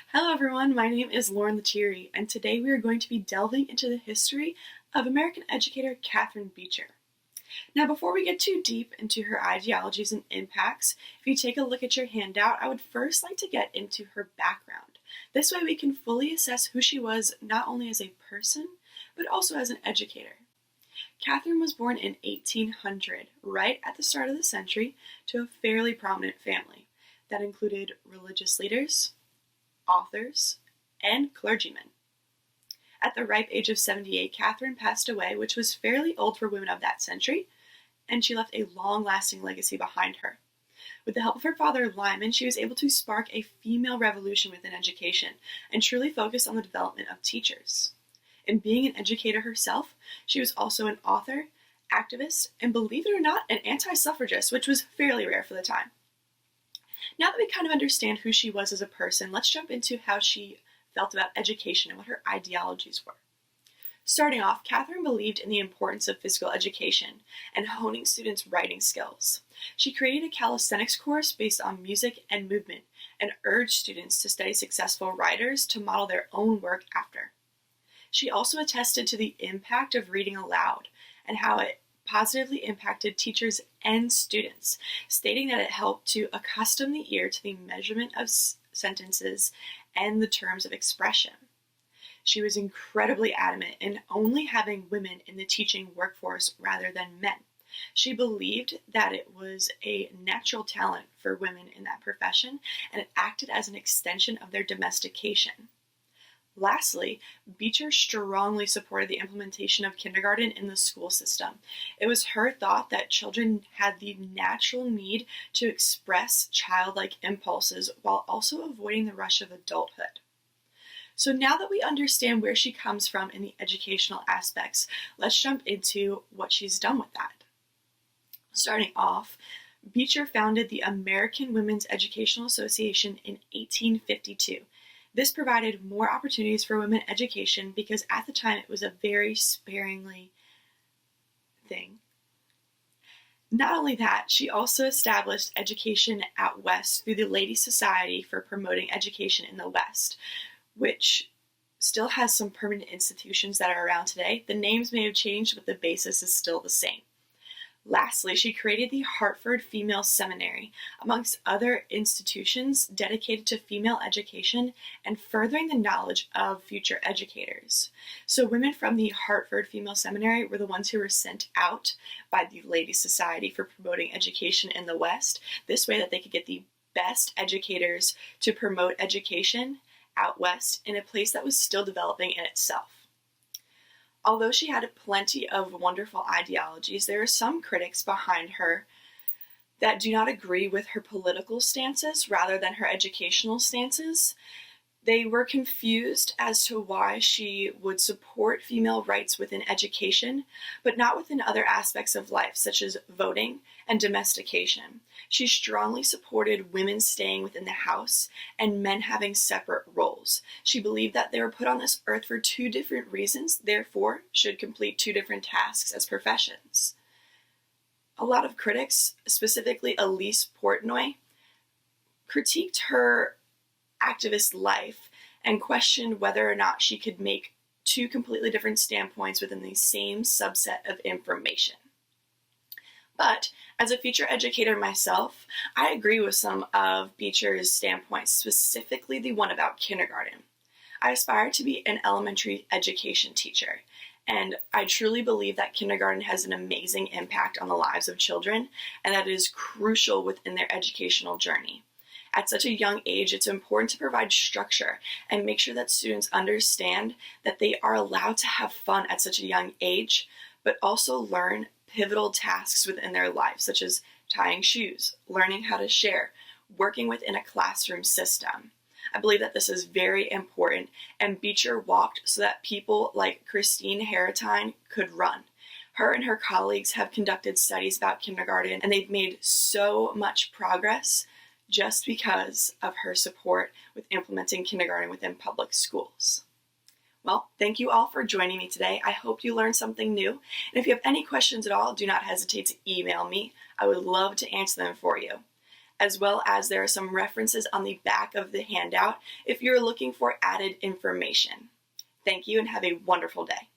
Hello everyone, my name is Lettiere, and today we are going to be delving into the history of American educator Catharine Beecher. Now before we get too deep into her ideologies and impacts, if you take a look at your handout, I would first like to get into her background. This way we can fully assess who she was not only as a person, but also as an educator. Catharine was born in 1800, right at the start of the century, to a fairly prominent family that included religious leaders, authors, and clergymen. At the ripe age of 78, Catharine passed away, which was fairly old for women of that century, and she left a long-lasting legacy behind her. With the help of her father, Lyman, she was able to spark a female revolution within education and truly focus on the development of teachers. In being an educator herself, she was also an author, activist, and believe it or not, an anti-suffragist, which was fairly rare for the time. Now that we kind of understand who she was as a person, let's jump into how she felt about education and what her ideologies were. Starting off, Catharine believed in the importance of physical education and honing students' writing skills. She created a calisthenics course based on music and movement and urged students to study successful writers to model their own work after. She also attested to the impact of reading aloud and how it positively impacted teachers and students, stating that it helped to accustom the ear to the measurement of sentences and the terms of expression. She was incredibly adamant in only having women in the teaching workforce rather than men. She believed that it was a natural talent for women in that profession, and it acted as an extension of their domestication. Lastly, Beecher strongly supported the implementation of kindergarten in the school system. It was her thought that children had the natural need to express childlike impulses while also avoiding the rush of adulthood. So now that we understand where she comes from in the educational aspects, let's jump into what she's done with that. Starting off, Beecher founded the American Women's Educational Association in 1852. This provided more opportunities for women education because at the time it was a very sparingly thing. Not only that, she also established education out west through the Ladies' Society for Promoting Education in the West, which still has some permanent institutions that are around today. The names may have changed, but the basis is still the same. Lastly, she created the Hartford Female Seminary, amongst other institutions dedicated to female education and furthering the knowledge of future educators. So women from the Hartford Female Seminary were the ones who were sent out by the Ladies' Society for Promoting Education in the West, this way that they could get the best educators to promote education out west in a place that was still developing in itself. Although she had plenty of wonderful ideologies, there are some critics behind her that do not agree with her political stances rather than her educational stances. They were confused as to why she would support female rights within education, but not within other aspects of life, such as voting and domestication. She strongly supported women staying within the house and men having separate roles. She believed that they were put on this earth for two different reasons, therefore should complete two different tasks as professions. A lot of critics, specifically Elise Portnoy, critiqued her activist life and questioned whether or not she could make two completely different standpoints within the same subset of information. But as a future educator myself, I agree with some of Beecher's standpoints, specifically the one about kindergarten. I aspire to be an elementary education teacher, and I truly believe that kindergarten has an amazing impact on the lives of children, and that it is crucial within their educational journey. At such a young age, it's important to provide structure and make sure that students understand that they are allowed to have fun at such a young age, but also learn pivotal tasks within their lives, such as tying shoes, learning how to share, working within a classroom system. I believe that this is very important, and Beecher walked so that people like Christine Harritine could run. Her and her colleagues have conducted studies about kindergarten, and they've made so much progress just because of her support with implementing kindergarten within public schools. Well, thank you all for joining me today. I hope you learned something new. And if you have any questions at all, do not hesitate to email me. I would love to answer them for you. as well as there are some references on the back of the handout if you're looking for added information. Thank you and have a wonderful day.